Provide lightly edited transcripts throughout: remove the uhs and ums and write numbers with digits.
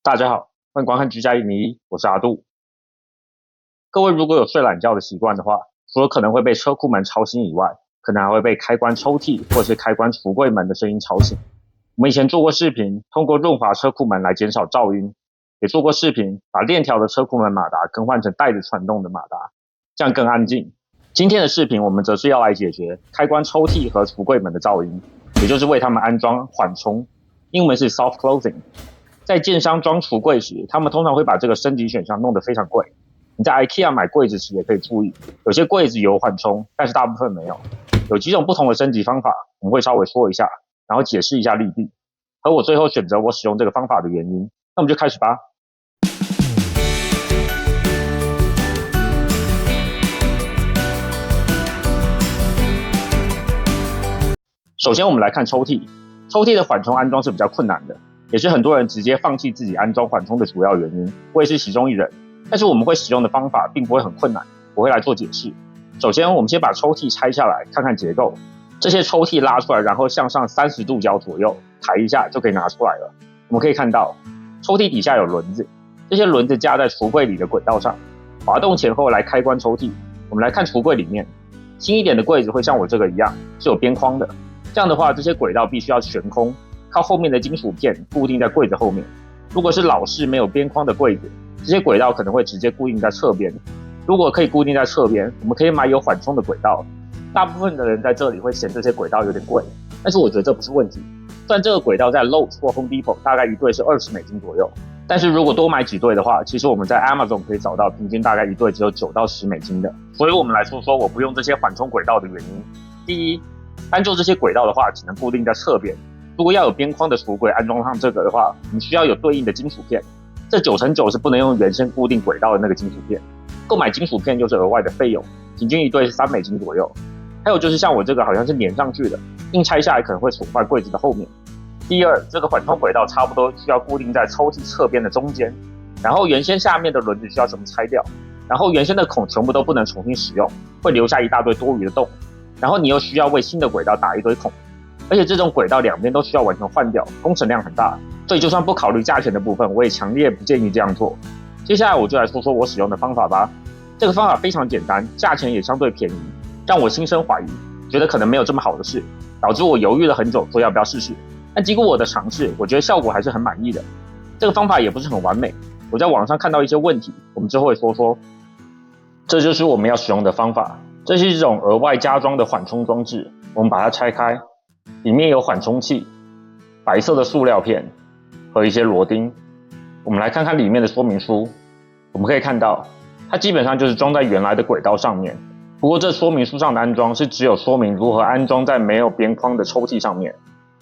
大家好，欢迎观看居家101，我是阿杜。各位如果有睡懒觉的习惯的话，除了可能会被车库门吵醒以外，可能还会被开关抽屉或是开关橱柜门的声音吵醒。我们以前做过视频，通过润滑车库门来减少噪音，也做过视频，把链条的车库门马达更换成带着传动的马达，这样更安静。今天的视频我们则是要来解决开关抽屉和橱柜门的噪音，也就是为它们安装缓冲，英文是 soft closing。在建商装橱柜时，他们通常会把这个升级选项弄得非常贵。你在 IKEA 买柜子时也可以注意，有些柜子有缓冲，但是大部分没有。有几种不同的升级方法，我们会稍微说一下，然后解释一下利弊，和我最后选择我使用这个方法的原因。那我们就开始吧。首先我们来看抽屉，抽屉的缓冲安装是比较困难的，也是很多人直接放弃自己安装缓冲的主要原因，我也是其中一人。但是我们会使用的方法并不会很困难，我会来做解释。首先我们先把抽屉拆下来看看结构，这些抽屉拉出来，然后向上30度角左右抬一下就可以拿出来了。我们可以看到抽屉底下有轮子，这些轮子架在橱柜里的轨道上，滑动前后来开关抽屉。我们来看橱柜里面，新一点的柜子会像我这个一样是有边框的，这样的话这些轨道必须要悬空，靠后面的金属片固定在柜子后面。如果是老式没有边框的柜子，这些轨道可能会直接固定在侧边。如果可以固定在侧边，我们可以买有缓冲的轨道。大部分的人在这里会嫌这些轨道有点贵，但是我觉得这不是问题。虽然这个轨道在 Lowe's 或 Home Depot 大概一对是$20左右，但是如果多买几对的话，其实我们在 Amazon 可以找到平均大概一对只有$9到$10的。所以我们来说说我不用这些缓冲轨道的原因。第一，单就这些轨道的话，只能固定在侧边。如果要有边框的橱柜安装上这个的话，你需要有对应的金属片，这9x9是不能用原先固定轨道的那个金属片，购买金属片又是额外的费用，平均一对是$3左右。还有就是像我这个好像是粘上去的，硬拆下来可能会损坏柜子的后面。第二，这个缓冲轨道差不多需要固定在抽屉侧边的中间，然后原先下面的轮子需要全部拆掉，然后原先的孔全部都不能重新使用，会留下一大堆多余的洞，然后你又需要为新的轨道打一堆孔，而且这种轨道两边都需要完全换掉，工程量很大，所以就算不考虑价钱的部分，我也强烈不建议这样做。接下来我就来说说我使用的方法吧。这个方法非常简单，价钱也相对便宜，让我心生怀疑，觉得可能没有这么好的事，导致我犹豫了很久，说要不要试试。但经过我的尝试，我觉得效果还是很满意的。这个方法也不是很完美，我在网上看到一些问题，我们之后会说说。这就是我们要使用的方法，这是一种额外加装的缓冲装置，我们把它拆开，里面有缓冲器、白色的塑料片和一些螺钉。我们来看看里面的说明书，我们可以看到它基本上就是装在原来的轨道上面，不过这说明书上的安装是只有说明如何安装在没有边框的抽屉上面。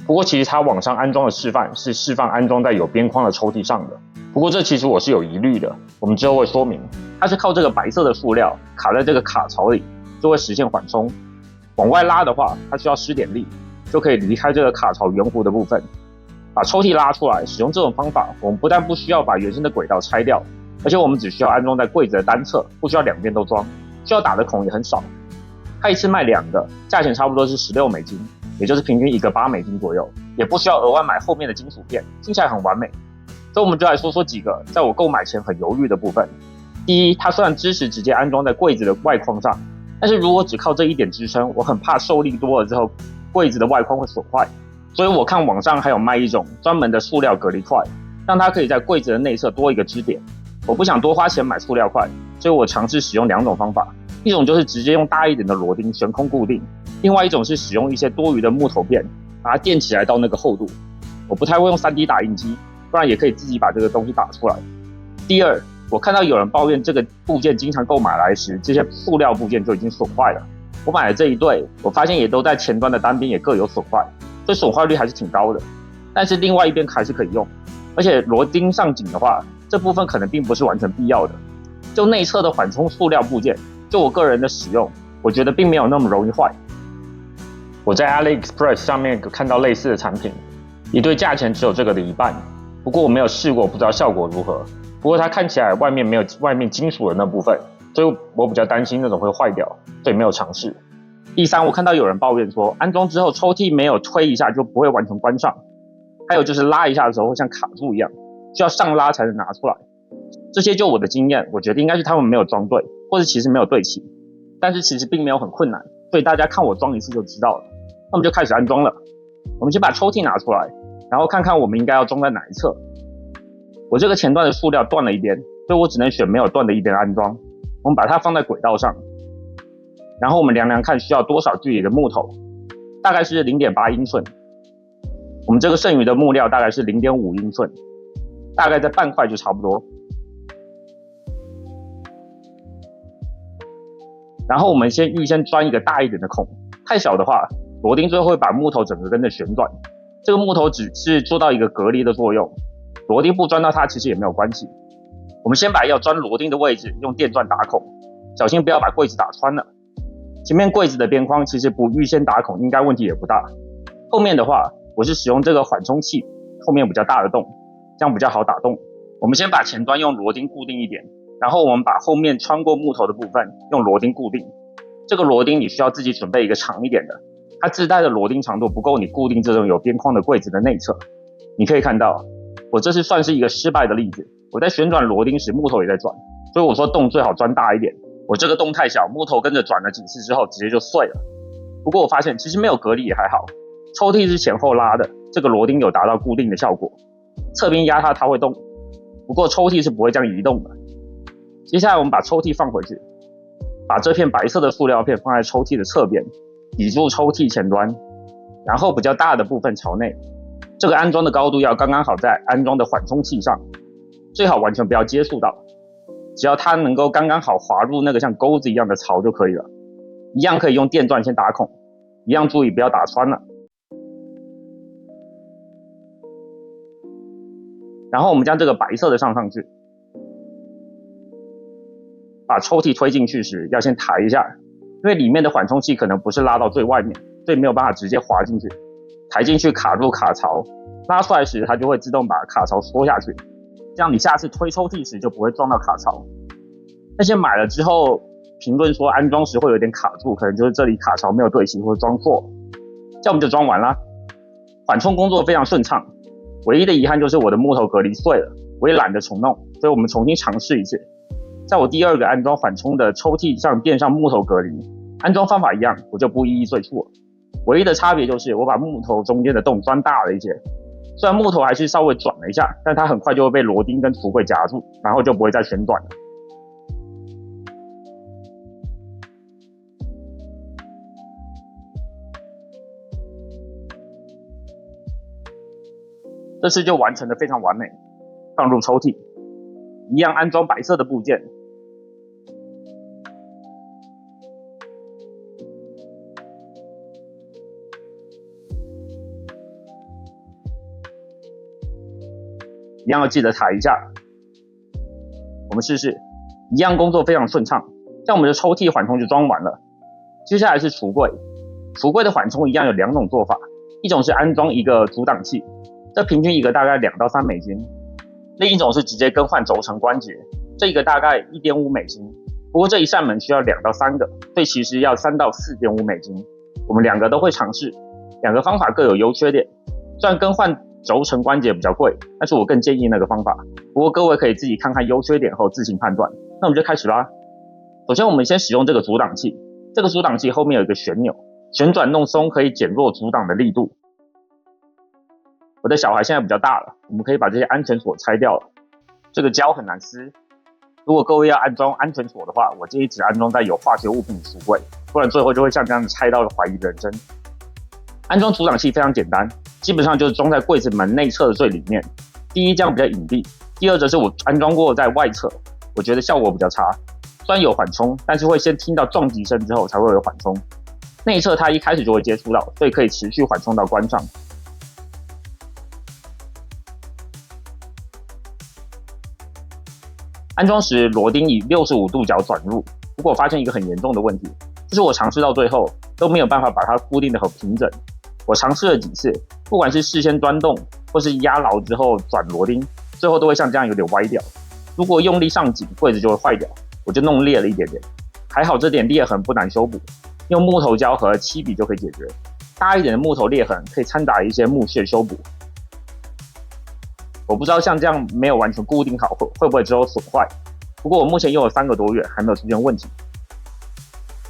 不过其实它网上安装的示范是示范安装在有边框的抽屉上的，不过这其实我是有疑虑的，我们之后会说明。它是靠这个白色的塑料卡在这个卡槽里，就会实现缓冲。往外拉的话，它需要施点力，就可以离开这个卡槽圆弧的部分，把抽屉拉出来。使用这种方法，我们不但不需要把原先的轨道拆掉，而且我们只需要安装在柜子的单侧，不需要两边都装，需要打的孔也很少。它一次卖2个，价钱差不多是$16，也就是平均1个$8左右，也不需要额外买后面的金属片，听起来很完美。所以我们就来说说几个在我购买前很犹豫的部分。第一，它虽然支持直接安装在柜子的外框上，但是如果只靠这一点支撑，我很怕受力多了之后，柜子的外框会损坏。所以我看网上还有卖一种专门的塑料隔离块，让它可以在柜子的内侧多一个支点。我不想多花钱买塑料块，所以我尝试使用2种方法，一种就是直接用大一点的螺钉悬空固定，另外一种是使用一些多余的木头片，把它垫起来到那个厚度。我不太会用 3D 打印机，不然也可以自己把这个东西打出来。第二，我看到有人抱怨这个部件经常购买来时，这些塑料部件就已经损坏了。我买了这一对，我发现也都在前端的单边也各有损坏，所以损坏率还是挺高的。但是另外一边还是可以用，而且螺钉上紧的话，这部分可能并不是完全必要的。就内侧的缓冲塑料部件，就我个人的使用，我觉得并没有那么容易坏。我在 AliExpress 上面看到类似的产品，一对价钱只有这个的一半，不过我没有试过，不知道效果如何。不过它看起来外面没有外面金属的那部分，所以我比较担心那种会坏掉，所以没有尝试。第三，我看到有人抱怨说，安装之后抽屉没有推一下就不会完全关上，还有就是拉一下的时候会像卡住一样。需要上拉才能拿出来。这些就我的经验，我觉得应该是他们没有装对，或者其实没有对齐，但是其实并没有很困难，所以大家看我装一次就知道了。那我们就开始安装了。我们先把抽屉拿出来，然后看看我们应该要装在哪一侧。我这个前段的塑料断了一边，所以我只能选没有断的一边安装。我们把它放在轨道上，然后我们量量看需要多少距离的木头，大概是 0.8 英寸。我们这个剩余的木料大概是 0.5 英寸，大概在半块就差不多。然后我们预先钻一个大一点的孔，太小的话，螺钉最后会把木头整个跟着旋转。这个木头只是做到一个隔离的作用，螺钉不钻到它其实也没有关系。我们先把要钻螺钉的位置用电钻打孔，小心不要把柜子打穿了。前面柜子的边框其实不预先打孔应该问题也不大。后面的话，我是使用这个缓冲器，后面比较大的洞，这样比较好打洞。我们先把前端用螺钉固定一点，然后我们把后面穿过木头的部分用螺钉固定。这个螺钉你需要自己准备一个长一点的，它自带的螺钉长度不够你固定这种有边框的柜子的内侧。你可以看到，我这是算是一个失败的例子。我在旋转螺钉时，木头也在转，所以我说洞最好钻大一点。我这个洞太小，木头跟着转了几次之后，直接就碎了。不过我发现其实没有隔离也还好，抽屉是前后拉的，这个螺钉有达到固定的效果。侧边压它会动，不过抽屉是不会这样移动的。接下来我们把抽屉放回去，把这片白色的塑料片放在抽屉的侧边，抵住抽屉前端，然后比较大的部分朝内。这个安装的高度要刚刚好在安装的缓冲器上，最好完全不要接触到，只要它能够刚刚好滑入那个像钩子一样的槽就可以了。一样可以用电钻先打孔，一样注意不要打穿了。然后我们将这个白色的上去，把抽屉推进去时要先抬一下，因为里面的缓冲器可能不是拉到最外面，所以没有办法直接滑进去。抬进去卡住卡槽，拉出来时它就会自动把卡槽缩下去，这样你下次推抽屉时就不会撞到卡槽。那些买了之后评论说安装时会有点卡住，可能就是这里卡槽没有对齐或者装错，这样我们就装完了。缓冲工作非常顺畅，唯一的遗憾就是我的木头隔离碎了，我也懒得重弄，所以我们重新尝试一次。在我第二个安装缓冲的抽屉上垫上木头隔离，安装方法一样，我就不一一赘述了。唯一的差别就是我把木头中间的洞钻大了一些，虽然木头还是稍微转了一下，但它很快就会被螺钉跟橱柜夹住，然后就不会再旋转了。这次就完成得非常完美，放入抽屉，一样安装白色的部件。一样要记得抬一下。我们试试，一样工作非常顺畅。像我们的抽屉缓冲就装完了。接下来是橱柜，橱柜的缓冲一样有两种做法，一种是安装一个阻挡器，这平均一个大概2到3美金；另一种是直接更换轴承关节，这一个大概1.5美金。不过这一扇门需要2到3个，所以其实要3到4.5美金。我们两个都会尝试，两个方法各有优缺点。虽然更换轴承关节比较贵，但是我更建议那个方法。不过各位可以自己看看优缺点后自行判断。那我们就开始啦。首先我们先使用这个阻挡器，这个阻挡器后面有一个旋钮，旋转弄松可以减弱阻挡的力度。我的小孩现在比较大了，我们可以把这些安全锁拆掉了。这个胶很难撕，如果各位要安装安全锁的话，我建议只安装在有化学物品的橱柜，不然最后就会像这样拆到怀疑人生。安装阻挡器非常简单，基本上就是装在柜子门内侧的最里面。第一，这样比较隐蔽；第二，则是我安装过在外侧，我觉得效果比较差。虽然有缓冲，但是会先听到撞击声之后才会有缓冲。内侧它一开始就会接触到，所以可以持续缓冲到关上。安装时螺钉以65度角转入，不过我发现一个很严重的问题，就是我尝试到最后都没有办法把它固定的很平整。我尝试了几次，不管是事先钻洞或是压牢之后转螺钉，最后都会像这样有点歪掉。如果用力上紧，柜子就会坏掉，我就弄裂了一点点。还好这点裂痕不难修补，用木头胶和漆笔就可以解决。大一点的木头裂痕可以掺杂一些木屑修补。我不知道像这样没有完全固定好会不会之后损坏。不过我目前用了3个多月还没有出现问题。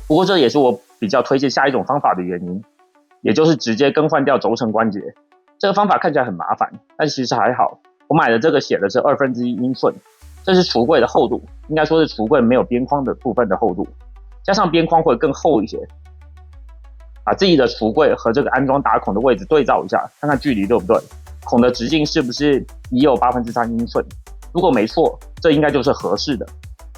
不过这也是我比较推荐下一种方法的原因，也就是直接更换掉轴承关节。这个方法看起来很麻烦，但其实还好。我买的这个写的是1/2英寸，这是橱柜的厚度，应该说是橱柜没有边框的部分的厚度，加上边框会更厚一些。把自己的橱柜和这个安装打孔的位置对照一下，看看距离对不对，孔的直径是不是已有3/8英寸。如果没错，这应该就是合适的，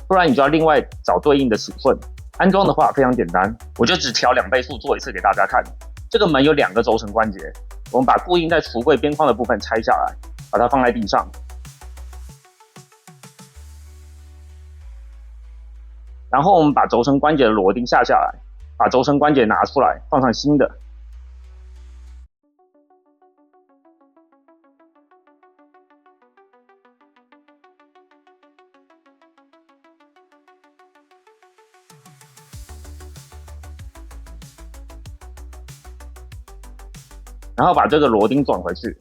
不然你就要另外找对应的尺寸。安装的话非常简单，我就只调2倍速做一次给大家看。这个门有2个轴承关节，我们把固定在橱柜边框的部分拆下来，把它放在地上，然后我们把轴承关节的螺钉下来，把轴承关节拿出来，放上新的。然后把这个螺钉转回去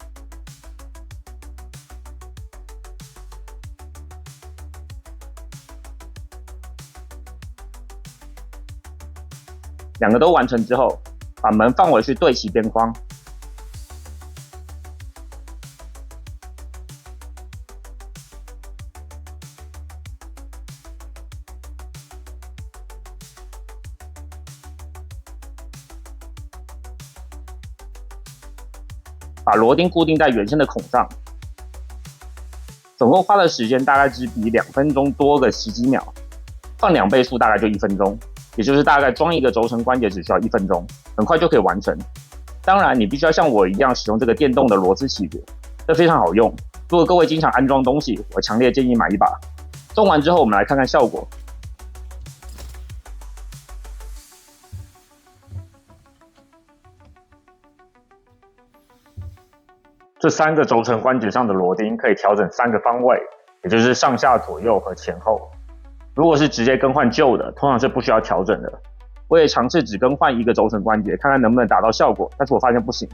，2个都完成之后，把门放回去对齐边框，把螺钉固定在原先的孔上。总共花的时间大概只比2分钟多个十几秒，放2倍速大概就1分钟，也就是大概装一个轴承关节只需要1分钟，很快就可以完成。当然，你必须要像我一样使用这个电动的螺丝起子，这非常好用。如果各位经常安装东西，我强烈建议买一把。装完之后，我们来看看效果。这3个轴承关节上的螺钉可以调整3个方位，也就是上下左右和前后。如果是直接更换旧的，通常是不需要调整的。我也尝试只更换1个轴承关节，看看能不能达到效果，但是我发现不行。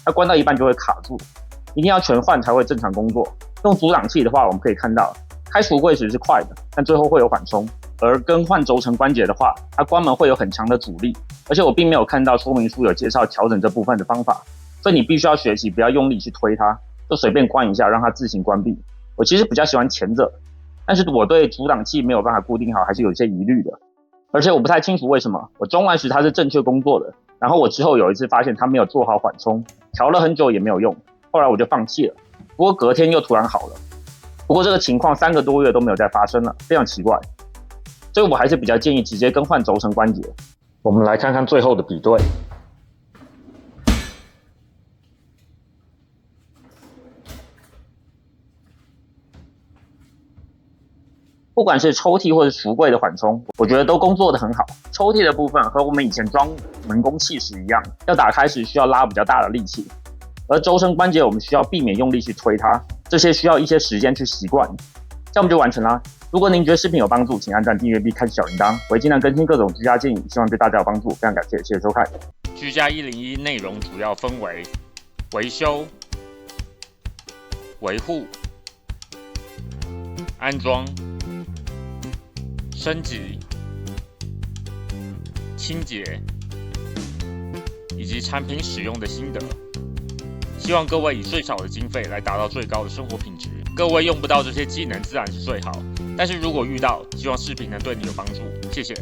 它关到一半就会卡住，一定要全换才会正常工作。用阻挡器的话，我们可以看到开橱柜时是快的，但最后会有缓冲。而更换轴承关节的话，它关门会有很强的阻力，而且我并没有看到说明书有介绍调整这部分的方法，所以你必须要学习，不要用力去推它，就随便关一下，让它自行关闭。我其实比较喜欢前者，但是我对阻挡器没有办法固定好，还是有一些疑虑的。而且我不太清楚为什么我装完时它是正确工作的，然后我之后有一次发现它没有做好缓冲，调了很久也没有用，后来我就放弃了。不过隔天又突然好了。不过这个情况3个多月都没有再发生了，非常奇怪。所以我还是比较建议直接更换轴承关节。我们来看看最后的比对。不管是抽屉或是橱柜的缓冲，我觉得都工作得很好。抽屉的部分和我们以前装门工器时一样，要打开时需要拉比较大的力气，而轴承关节我们需要避免用力去推它，这些需要一些时间去习惯。这样我们就完成啦。如果您觉得视频有帮助，请按赞、订阅并开启小铃铛，我会尽量更新各种居家建议，希望对大家有帮助。非常感谢，谢谢收看。居家101内容主要分为维修、维护、安装、升级、清洁以及产品使用的心得。希望各位以最少的经费来达到最高的生活品质。各位用不到这些技能自然是最好，但是如果遇到，希望视频能对你有帮助。谢谢。